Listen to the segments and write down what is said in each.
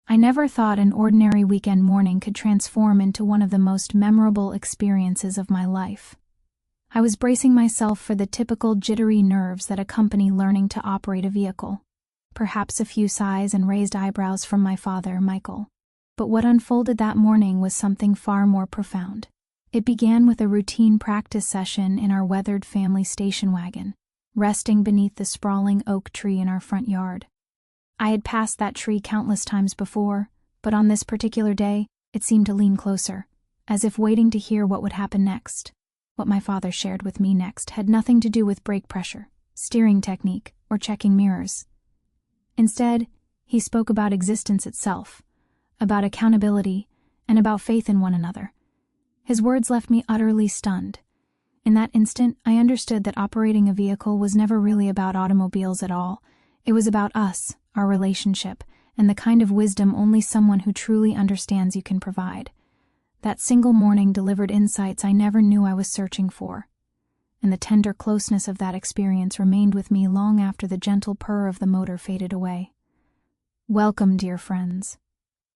I never thought an ordinary weekend morning could transform into one of the most memorable experiences of my life. I was bracing myself for the typical jittery nerves that accompany learning to operate a vehicle. Perhaps a few sighs and raised eyebrows from my father, Michael. But what unfolded that morning was something far more profound. It began with a routine practice session in our weathered family station wagon, resting beneath the sprawling oak tree in our front yard. I had passed that tree countless times before, but on this particular day, it seemed to lean closer, as if waiting to hear what would happen next. What my father shared with me next had nothing to do with brake pressure, steering technique, or checking mirrors. Instead, he spoke about existence itself, about accountability, and about faith in one another. His words left me utterly stunned. In that instant, I understood that operating a vehicle was never really about automobiles at all. It was about us, our relationship, and the kind of wisdom only someone who truly understands you can provide. That single morning delivered insights I never knew I was searching for, and the tender closeness of that experience remained with me long after the gentle purr of the motor faded away. Welcome, dear friends.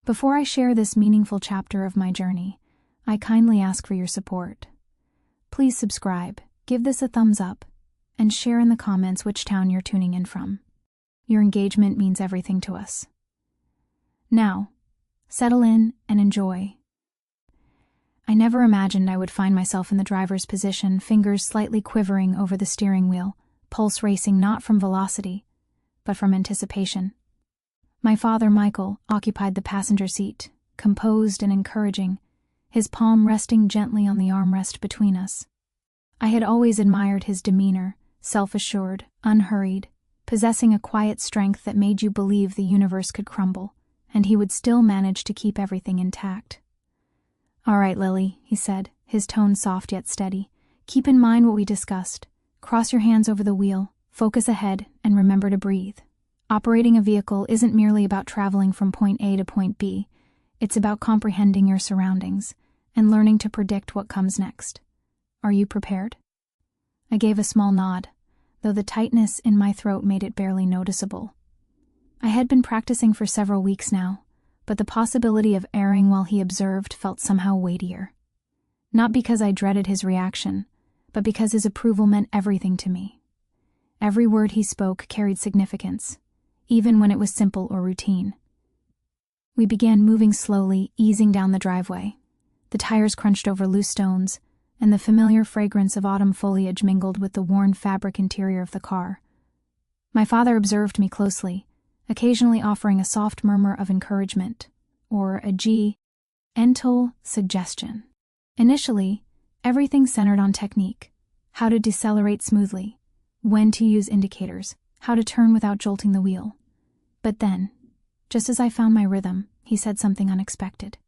Before I share this meaningful chapter of my journey, I kindly ask for your support. Please subscribe, give this a thumbs up, and share in the comments which town you're tuning in from. Your engagement means everything to us. Now, settle in and enjoy. I never imagined I would find myself in the driver's position, fingers slightly quivering over the steering wheel, pulse racing not from velocity, but from anticipation. My father, Michael, occupied the passenger seat, composed and encouraging, his palm resting gently on the armrest between us. I had always admired his demeanor, self-assured, unhurried, possessing a quiet strength that made you believe the universe could crumble, and he would still manage to keep everything intact. "All right, Lily," he said, his tone soft yet steady. "Keep in mind what we discussed. Cross your hands over the wheel, focus ahead, and remember to breathe. Operating a vehicle isn't merely about traveling from point A to point B. It's about comprehending your surroundings and learning to predict what comes next. Are you prepared?" I gave a small nod, though the tightness in my throat made it barely noticeable. I had been practicing for several weeks now, but the possibility of erring while he observed felt somehow weightier. Not because I dreaded his reaction, but because his approval meant everything to me. Every word he spoke carried significance, even when it was simple or routine. We began moving slowly, easing down the driveway. The tires crunched over loose stones, and the familiar fragrance of autumn foliage mingled with the worn fabric interior of the car. My father observed me closely, occasionally offering a soft murmur of encouragement, or a gentle suggestion. Initially, everything centered on technique: how to decelerate smoothly, when to use indicators, how to turn without jolting the wheel. But then, just as I found my rhythm, he said something unexpected.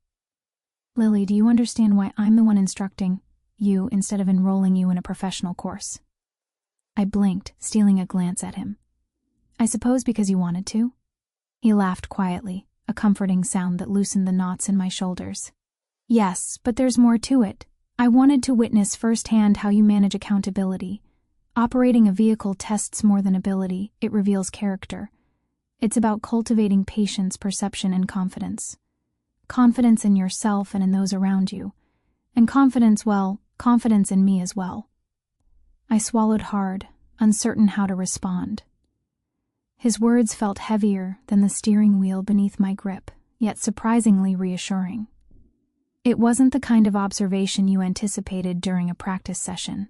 "Lily, do you understand why I'm the one instructing you instead of enrolling you in a professional course?" I blinked, stealing a glance at him. "I suppose because you wanted to?" He laughed quietly, a comforting sound that loosened the knots in my shoulders. "Yes, but there's more to it. I wanted to witness firsthand how you manage accountability. Operating a vehicle tests more than ability, it reveals character. It's about cultivating patience, perception, and confidence. Confidence in yourself and in those around you. And confidence in me as well." I swallowed hard, uncertain how to respond. His words felt heavier than the steering wheel beneath my grip, yet surprisingly reassuring. It wasn't the kind of observation you anticipated during a practice session.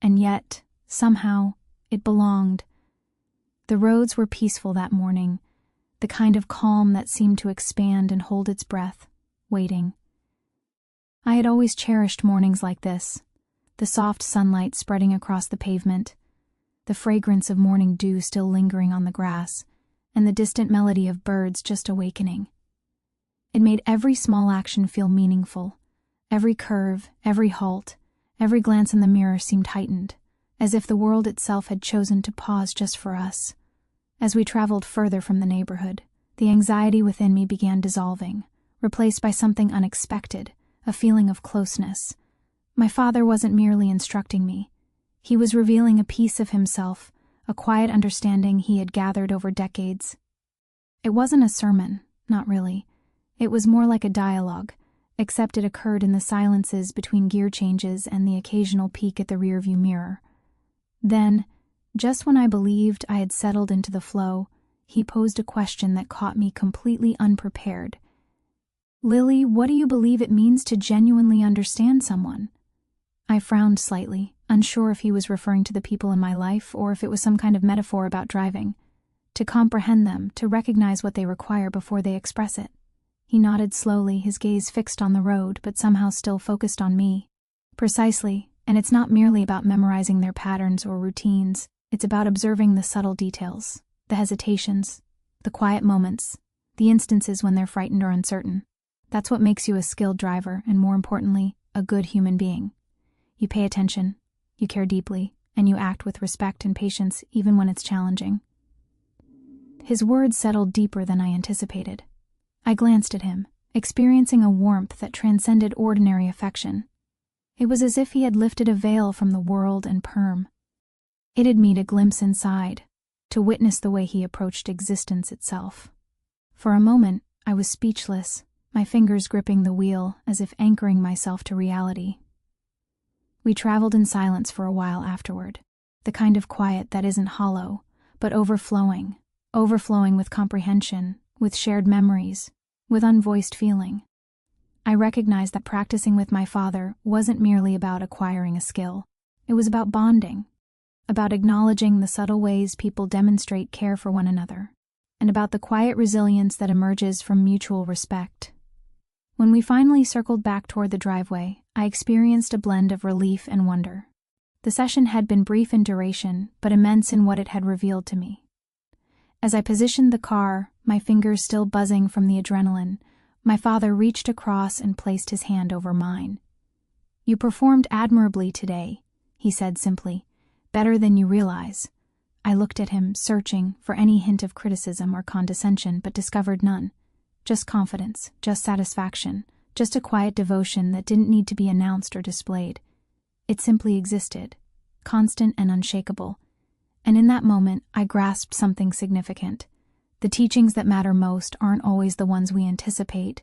And yet, somehow, it belonged. The roads were peaceful that morning, the kind of calm that seemed to expand and hold its breath, waiting. I had always cherished mornings like this, the soft sunlight spreading across the pavement, the fragrance of morning dew still lingering on the grass, and the distant melody of birds just awakening. It made every small action feel meaningful. Every curve, every halt, every glance in the mirror seemed heightened, as if the world itself had chosen to pause just for us. As we traveled further from the neighborhood, the anxiety within me began dissolving, replaced by something unexpected, a feeling of closeness. My father wasn't merely instructing me. He was revealing a piece of himself, a quiet understanding he had gathered over decades. It wasn't a sermon, Not really. It was more like a dialogue, except it occurred in the silences between gear changes and the occasional peek at the rearview mirror. Then, just when I believed I had settled into the flow, he posed a question that caught me completely unprepared. "Lily, what do you believe it means to genuinely understand someone?" I frowned slightly, unsure if he was referring to the people in my life or if it was some kind of metaphor about driving. To comprehend them, to recognize what they require before they express it. He nodded slowly, his gaze fixed on the road, but somehow still focused on me. "Precisely, and it's not merely about memorizing their patterns or routines, it's about observing the subtle details, the hesitations, the quiet moments, the instances when they're frightened or uncertain. That's what makes you a skilled driver, and more importantly, a good human being. You pay attention, you care deeply, and you act with respect and patience even when it's challenging." His words settled deeper than I anticipated. I glanced at him, experiencing a warmth that transcended ordinary affection. It was as if he had lifted a veil from the world and perm. It had me to glimpse inside, to witness the way he approached existence itself. For a moment, I was speechless, my fingers gripping the wheel as if anchoring myself to reality. We traveled in silence for a while afterward, the kind of quiet that isn't hollow, but overflowing with comprehension, with shared memories, with unvoiced feeling. I recognized that practicing with my father wasn't merely about acquiring a skill. It was about bonding, about acknowledging the subtle ways people demonstrate care for one another, and about the quiet resilience that emerges from mutual respect. When we finally circled back toward the driveway, I experienced a blend of relief and wonder. The session had been brief in duration, but immense in what it had revealed to me. As I positioned the car, my fingers still buzzing from the adrenaline, my father reached across and placed his hand over mine. "You performed admirably today," he said simply. "Better than you realize." I looked at him, searching for any hint of criticism or condescension, but discovered none. Just confidence, just satisfaction, just a quiet devotion that didn't need to be announced or displayed. It simply existed, constant and unshakable. And in that moment, I grasped something significant. The teachings that matter most aren't always the ones we anticipate.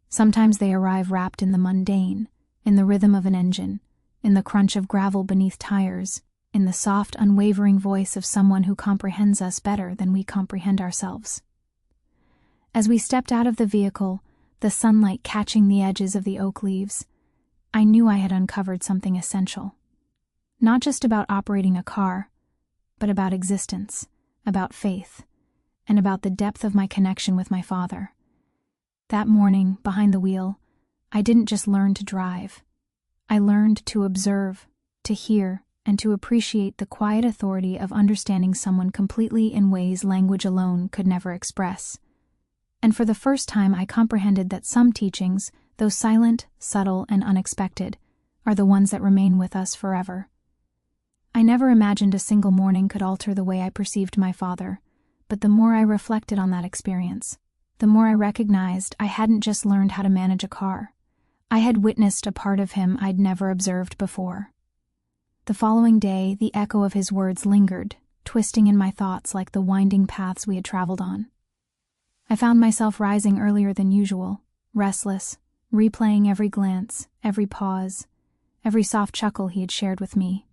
Sometimes they arrive wrapped in the mundane, in the rhythm of an engine, in the crunch of gravel beneath tires, in the soft, unwavering voice of someone who comprehends us better than we comprehend ourselves. As we stepped out of the vehicle, the sunlight catching the edges of the oak leaves, I knew I had uncovered something essential. Not just about operating a car, but about existence, about faith, and about the depth of my connection with my father. That morning, behind the wheel, I didn't just learn to drive. I learned to observe, to hear, and to appreciate the quiet authority of understanding someone completely in ways language alone could never express. And for the first time, I comprehended that some teachings, though silent, subtle, and unexpected, are the ones that remain with us forever. I never imagined a single morning could alter the way I perceived my father, but the more I reflected on that experience, the more I recognized I hadn't just learned how to manage a car. I had witnessed a part of him I'd never observed before. The following day, the echo of his words lingered, twisting in my thoughts like the winding paths we had traveled on. I found myself rising earlier than usual, restless, replaying every glance, every pause, every soft chuckle he had shared with me.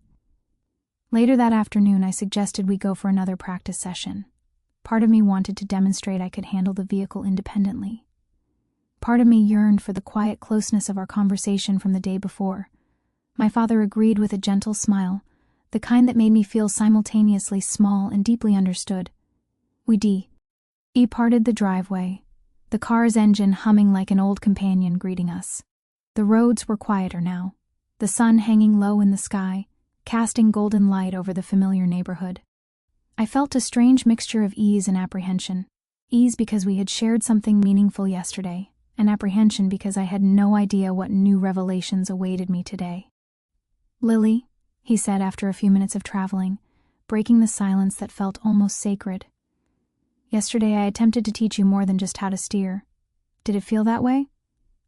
Later that afternoon, I suggested we go for another practice session. Part of me wanted to demonstrate I could handle the vehicle independently. Part of me yearned for the quiet closeness of our conversation from the day before. My father agreed with a gentle smile, the kind that made me feel simultaneously small and deeply understood. We parted the driveway, the car's engine humming like an old companion greeting us. The roads were quieter now, the sun hanging low in the sky, casting golden light over the familiar neighborhood. I felt a strange mixture of ease and apprehension. Ease because we had shared something meaningful yesterday, and apprehension because I had no idea what new revelations awaited me today. "Lily," he said after a few minutes of traveling, breaking the silence that felt almost sacred. "Yesterday I attempted to teach you more than just how to steer. Did it feel that way?"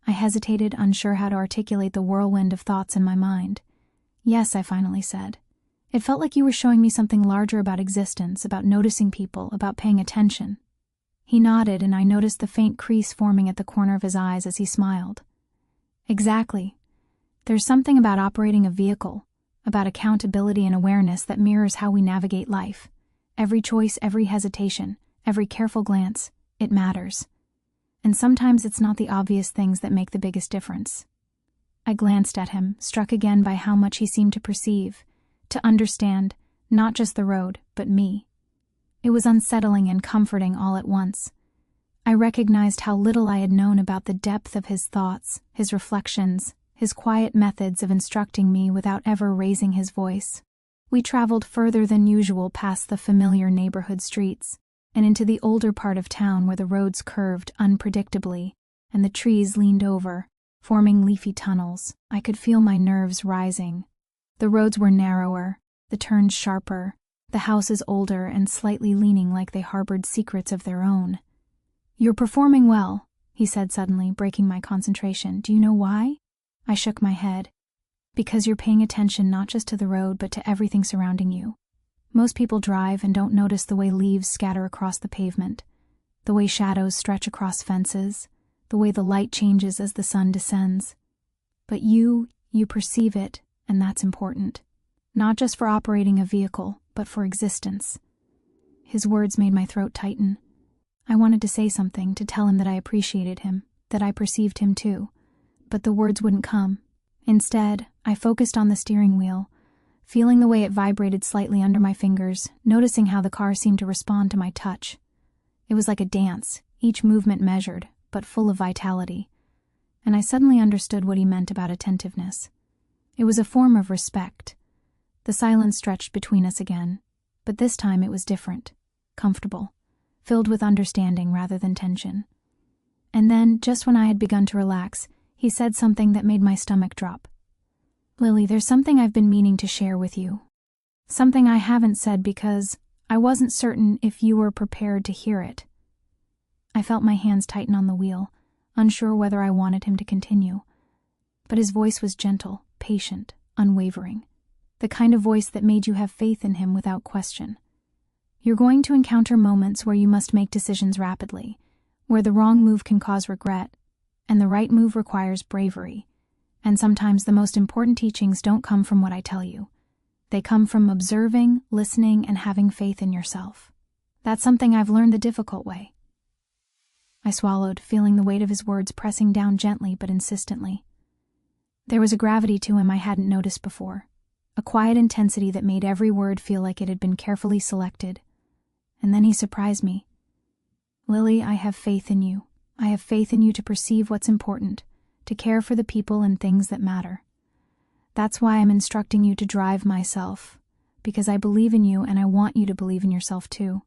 I hesitated, unsure how to articulate the whirlwind of thoughts in my mind. "Yes," I finally said. "It felt like you were showing me something larger about existence, about noticing people, about paying attention." He nodded, and I noticed the faint crease forming at the corner of his eyes as he smiled. Exactly. There's something about operating a vehicle, about accountability and awareness that mirrors how we navigate life. Every choice, every hesitation, every careful glance, it matters. And sometimes it's not the obvious things that make the biggest difference. I glanced at him, struck again by how much he seemed to perceive, to understand, not just the road, but me. It was unsettling and comforting all at once. I recognized how little I had known about the depth of his thoughts, his reflections, his quiet methods of instructing me without ever raising his voice. We traveled further than usual past the familiar neighborhood streets, and into the older part of town where the roads curved unpredictably, and the trees leaned over, forming leafy tunnels. I could feel my nerves rising. The roads were narrower, the turns sharper, the houses older and slightly leaning like they harbored secrets of their own. "You're performing well," he said suddenly, breaking my concentration. "Do you know why?" I shook my head. "Because you're paying attention not just to the road but to everything surrounding you. Most people drive and don't notice the way leaves scatter across the pavement, the way shadows stretch across fences, the way the light changes as the sun descends. But you perceive it, and that's important. Not just for operating a vehicle, but for existence." His words made my throat tighten. I wanted to say something, to tell him that I appreciated him, that I perceived him too, but the words wouldn't come. Instead, I focused on the steering wheel, feeling the way it vibrated slightly under my fingers, noticing how the car seemed to respond to my touch. It was like a dance, each movement measured, but full of vitality. And I suddenly understood what he meant about attentiveness. It was a form of respect. The silence stretched between us again, but this time it was different, comfortable, filled with understanding rather than tension. And then, just when I had begun to relax, he said something that made my stomach drop. "Lily, there's something I've been meaning to share with you. Something I haven't said because I wasn't certain if you were prepared to hear it." I felt my hands tighten on the wheel, unsure whether I wanted him to continue. But his voice was gentle, patient, unwavering. The kind of voice that made you have faith in him without question. "You're going to encounter moments where you must make decisions rapidly, where the wrong move can cause regret, and the right move requires bravery. And sometimes the most important teachings don't come from what I tell you. They come from observing, listening, and having faith in yourself. That's something I've learned the difficult way." I swallowed, feeling the weight of his words pressing down gently but insistently. There was a gravity to him I hadn't noticed before, a quiet intensity that made every word feel like it had been carefully selected. And then he surprised me. "Lily, I have faith in you. I have faith in you to perceive what's important, to care for the people and things that matter. That's why I'm instructing you to drive myself, because I believe in you and I want you to believe in yourself too."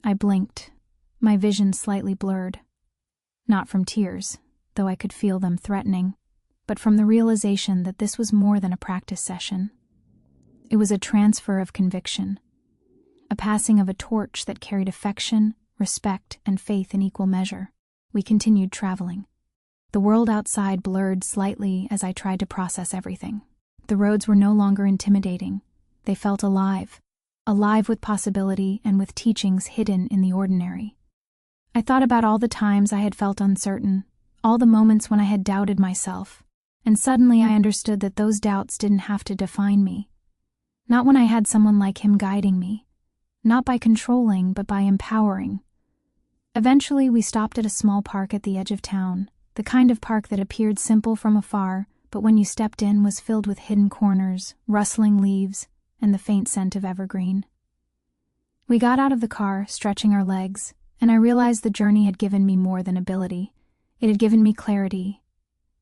I blinked, my vision slightly blurred. Not from tears, though I could feel them threatening, but from the realization that this was more than a practice session. It was a transfer of conviction, a passing of a torch that carried affection, respect, and faith in equal measure. We continued traveling. The world outside blurred slightly as I tried to process everything. The roads were no longer intimidating. They felt alive with possibility and with teachings hidden in the ordinary. I thought about all the times I had felt uncertain, all the moments when I had doubted myself, and suddenly I understood that those doubts didn't have to define me. Not when I had someone like him guiding me. Not by controlling, but by empowering. Eventually, we stopped at a small park at the edge of town, the kind of park that appeared simple from afar, but when you stepped in was filled with hidden corners, rustling leaves, and the faint scent of evergreen. We got out of the car, stretching our legs, and I realized the journey had given me more than ability. It had given me clarity.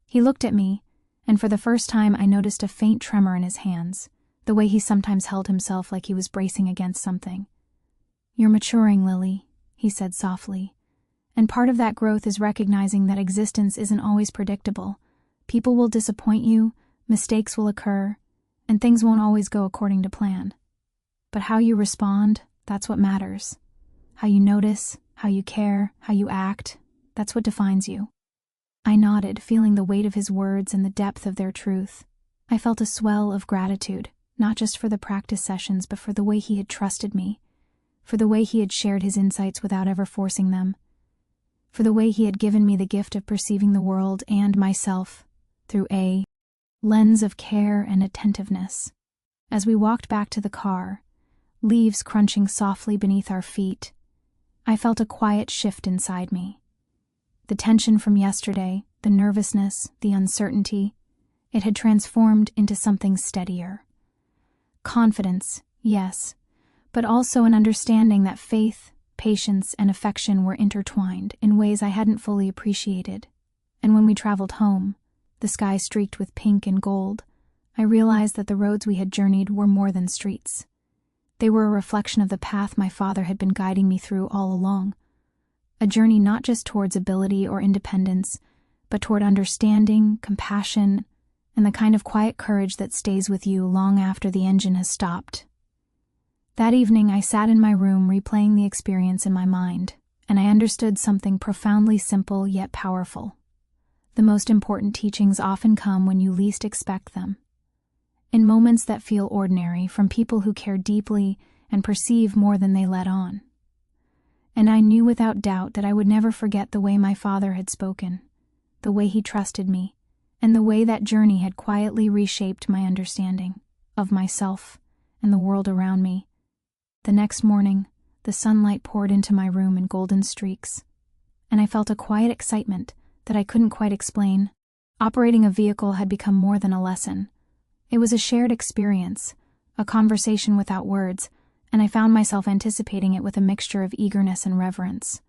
He looked at me, and for the first time I noticed a faint tremor in his hands, the way he sometimes held himself like he was bracing against something. "You're maturing, Lily," he said softly, "and part of that growth is recognizing that existence isn't always predictable. People will disappoint you, mistakes will occur, and things won't always go according to plan. But how you respond, that's what matters. How you notice, how you care, how you act, that's what defines you." I nodded, feeling the weight of his words and the depth of their truth. I felt a swell of gratitude, not just for the practice sessions, but for the way he had trusted me, for the way he had shared his insights without ever forcing them, for the way he had given me the gift of perceiving the world and myself through a lens of care and attentiveness. As we walked back to the car, leaves crunching softly beneath our feet, I felt a quiet shift inside me. The tension from yesterday, the nervousness, the uncertainty, it had transformed into something steadier. Confidence, yes, but also an understanding that faith, patience, and affection were intertwined in ways I hadn't fully appreciated. And when we traveled home, the sky streaked with pink and gold, I realized that the roads we had journeyed were more than streets. They were a reflection of the path my father had been guiding me through all along. A journey not just towards ability or independence, but toward understanding, compassion, and the kind of quiet courage that stays with you long after the engine has stopped. That evening I sat in my room replaying the experience in my mind, and I understood something profoundly simple yet powerful. The most important teachings often come when you least expect them. In moments that feel ordinary, from people who care deeply and perceive more than they let on. And I knew without doubt that I would never forget the way my father had spoken, the way he trusted me, and the way that journey had quietly reshaped my understanding of myself and the world around me. The next morning, the sunlight poured into my room in golden streaks, and I felt a quiet excitement that I couldn't quite explain. Operating a vehicle had become more than a lesson. It was a shared experience, a conversation without words, and I found myself anticipating it with a mixture of eagerness and reverence.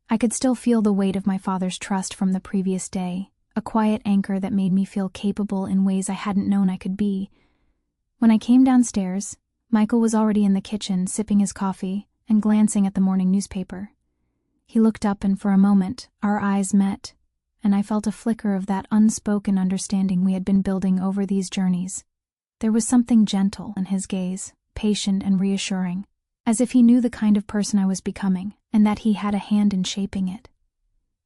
I could still feel the weight of my father's trust from the previous day, a quiet anchor that made me feel capable in ways I hadn't known I could be. When I came downstairs, Michael was already in the kitchen, sipping his coffee and glancing at the morning newspaper. He looked up, and for a moment, our eyes met, and I felt a flicker of that unspoken understanding we had been building over these journeys. There was something gentle in his gaze, patient and reassuring, as if he knew the kind of person I was becoming, and that he had a hand in shaping it.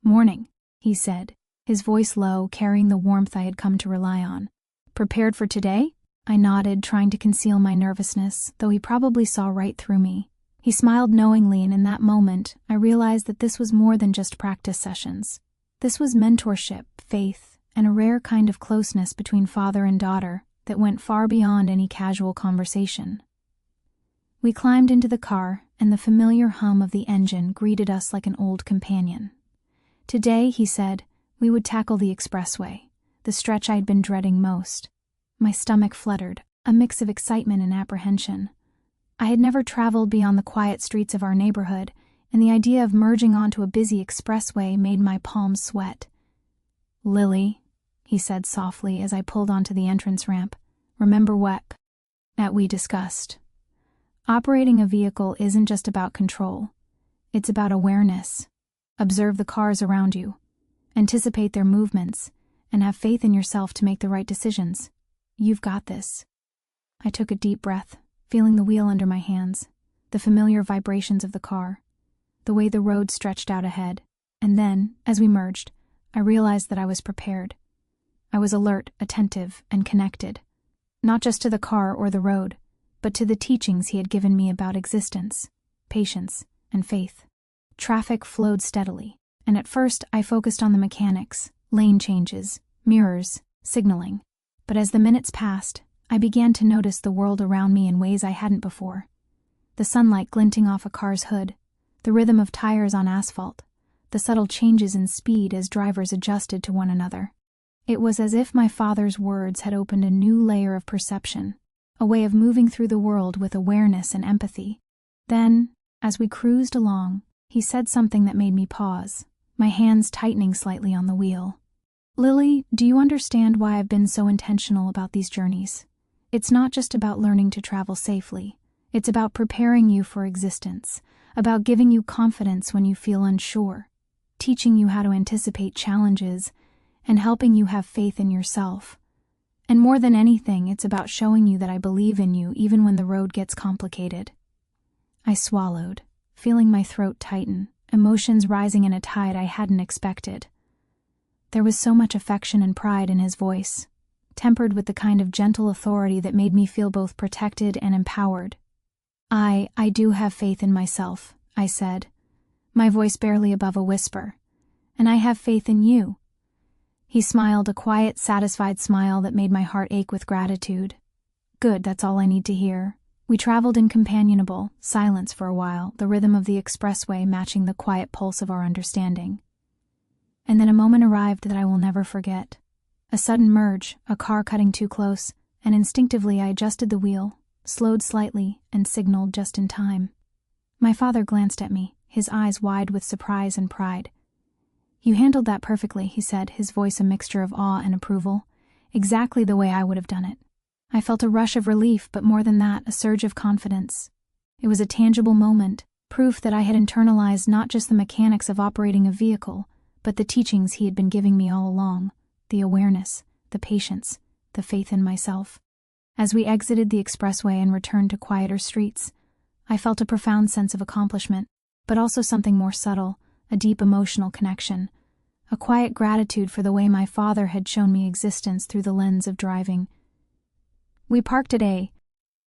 "Morning," he said, his voice low, carrying the warmth I had come to rely on. "Prepared for today?" I nodded, trying to conceal my nervousness, though he probably saw right through me. He smiled knowingly, and in that moment, I realized that this was more than just practice sessions. This was mentorship, faith, and a rare kind of closeness between father and daughter that went far beyond any casual conversation. We climbed into the car, and the familiar hum of the engine greeted us like an old companion. Today, he said, we would tackle the expressway, the stretch I'd been dreading most. My stomach fluttered, a mix of excitement and apprehension. I had never traveled beyond the quiet streets of our neighborhood, and the idea of merging onto a busy expressway made my palms sweat. "Lily," he said softly as I pulled onto the entrance ramp, "remember what we discussed. Operating a vehicle isn't just about control. It's about awareness. Observe the cars around you, anticipate their movements, and have faith in yourself to make the right decisions. You've got this." I took a deep breath, feeling the wheel under my hands, the familiar vibrations of the car, the way the road stretched out ahead, and then, as we merged, I realized that I was prepared. I was alert, attentive, and connected, not just to the car or the road, but to the teachings he had given me about existence, patience, and faith. Traffic flowed steadily, and at first I focused on the mechanics, lane changes, mirrors, signaling. But as the minutes passed, I began to notice the world around me in ways I hadn't before. The sunlight glinting off a car's hood, the rhythm of tires on asphalt, the subtle changes in speed as drivers adjusted to one another. It was as if my father's words had opened a new layer of perception, a way of moving through the world with awareness and empathy. Then, as we cruised along, he said something that made me pause, my hands tightening slightly on the wheel. "Lily, do you understand why I've been so intentional about these journeys? It's not just about learning to travel safely. It's about preparing you for existence, about giving you confidence when you feel unsure, teaching you how to anticipate challenges, and helping you have faith in yourself. And more than anything, it's about showing you that I believe in you even when the road gets complicated." I swallowed, feeling my throat tighten, emotions rising in a tide I hadn't expected. There was so much affection and pride in his voice, tempered with the kind of gentle authority that made me feel both protected and empowered. I do have faith in myself, I said, my voice barely above a whisper. And I have faith in you. He smiled, a quiet, satisfied smile that made my heart ache with gratitude. Good, that's all I need to hear. We traveled in companionable silence for a while, the rhythm of the expressway matching the quiet pulse of our understanding. And then a moment arrived that I will never forget. A sudden merge, a car cutting too close, and instinctively I adjusted the wheel, slowed slightly, and signaled just in time. My father glanced at me, his eyes wide with surprise and pride. You handled that perfectly, he said, his voice a mixture of awe and approval. Exactly the way I would have done it. I felt a rush of relief, but more than that, a surge of confidence. It was a tangible moment, proof that I had internalized not just the mechanics of operating a vehicle, but the teachings he had been giving me all along, the awareness, the patience, the faith in myself. As we exited the expressway and returned to quieter streets, I felt a profound sense of accomplishment, but also something more subtle, a deep emotional connection, a quiet gratitude for the way my father had shown me existence through the lens of driving. We parked at a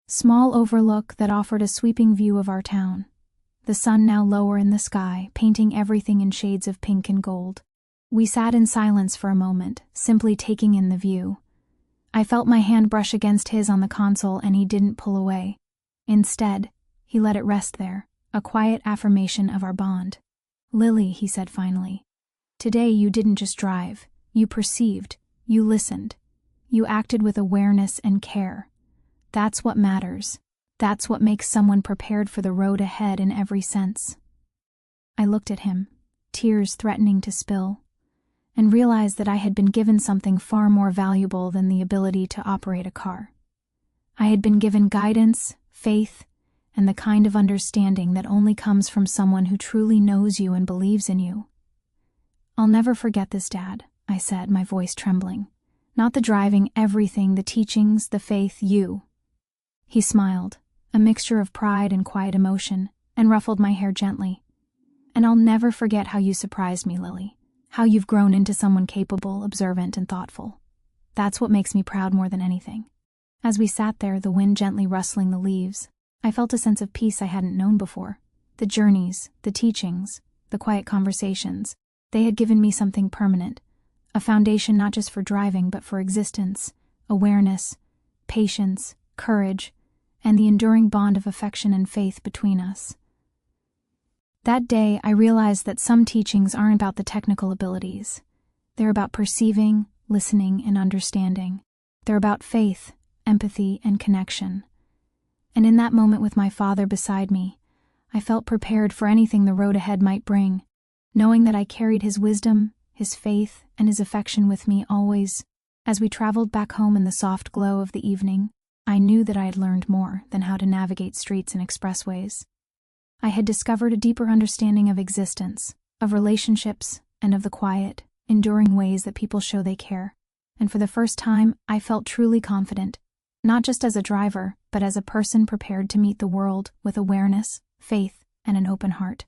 small overlook that offered a sweeping view of our town, the sun now lower in the sky, painting everything in shades of pink and gold. We sat in silence for a moment, simply taking in the view. I felt my hand brush against his on the console, and he didn't pull away. Instead, he let it rest there, a quiet affirmation of our bond. Lily, he said finally, today you didn't just drive. You perceived. You listened. You acted with awareness and care. That's what matters. That's what makes someone prepared for the road ahead in every sense. I looked at him, tears threatening to spill, and realized that I had been given something far more valuable than the ability to operate a car. I had been given guidance, faith, and the kind of understanding that only comes from someone who truly knows you and believes in you. I'll never forget this, Dad, I said, my voice trembling. Not the driving, everything, the teachings, the faith, you. He smiled, a mixture of pride and quiet emotion, and ruffled my hair gently. And I'll never forget how you surprised me, Lily. How you've grown into someone capable, observant, and thoughtful. That's what makes me proud more than anything. As we sat there, the wind gently rustling the leaves, I felt a sense of peace I hadn't known before. The journeys, the teachings, the quiet conversations, they had given me something permanent. A foundation not just for driving, but for existence, awareness, patience, courage, and the enduring bond of affection and faith between us. That day, I realized that some teachings aren't about the technical abilities. They're about perceiving, listening, and understanding. They're about faith, empathy, and connection. And in that moment with my father beside me, I felt prepared for anything the road ahead might bring, knowing that I carried his wisdom, his faith, and his affection with me always. As we traveled back home in the soft glow of the evening, I knew that I had learned more than how to navigate streets and expressways. I had discovered a deeper understanding of existence, of relationships, and of the quiet, enduring ways that people show they care. And for the first time, I felt truly confident, not just as a driver, but as a person prepared to meet the world with awareness, faith, and an open heart.